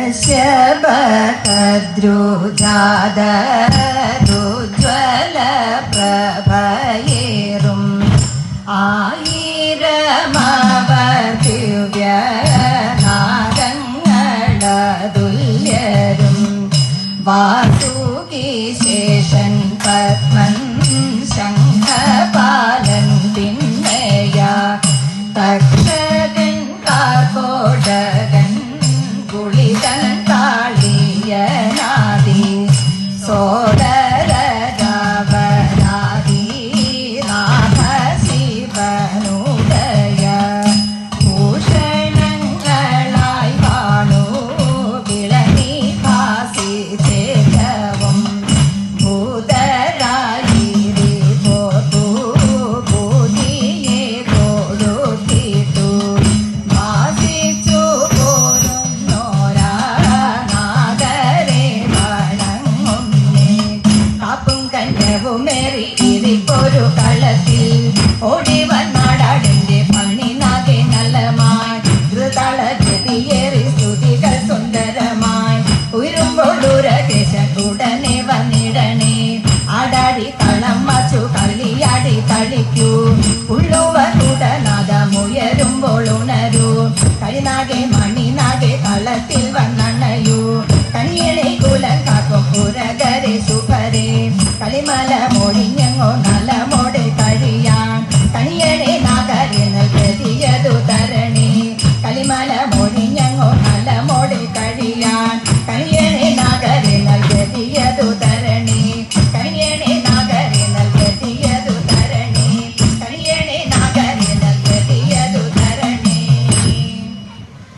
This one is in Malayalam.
കശ്യപകദ്രുജാതരുജ്വല പ്രഭയേറും ആയിരമവർ ദിവ്യനാഗങ്ങളതുല്യരും വാസുകീശേഷൻ പത്മൻ ശംഖപാലൻ പിന്നയ തക്ഷകൻ കാർക്കോടകൻ കുളികൻ കാളിയനാദി സോദരരാവനാദി നാഥ ശിവനുദയ ഭൂഷണങ്ങളായി വാണു വിളനി ഭാസി ചേതവും ഭൂതരായിരി പോതു ഭൂതിയെ കൊടുത്തിട്ടു ഭാസിച്ചു പോരുന്നോരാ നാഗരെ വണങ്ങുന്നേ കാപ്പും കന്യവുമേറി ഇരിപ്പൊരു കളത്തിൽ ഓടി വന്നാടാടിന്റെ പണി നാകെ നല്ലമായി ധൃതളഗതിയേറി സ്തുതികൾ സുന്ദരമായി ഉയരുമ്പോഴുരകേശൻ ഉടനെ വന്നിടണേ ആടാടി കളം വച്ചു കളിയാടി കളിക്കൂ ഉള്ളുവരുടനാദമുയരുമ്പോൾ ഉണരൂ കളിനാകെ മണിനാകെ കളത്തിൽ വന്നണയൂ കണിയണെ കുലം കാക്കും പുരകരെ ശുഭരെ കളിമല മൊഴിഞ്ഞങ്ങോ നലമോടെ കഴിയാൻ കണിയണെ നാഗരെ നൽകിയതു തരണേ കളിമല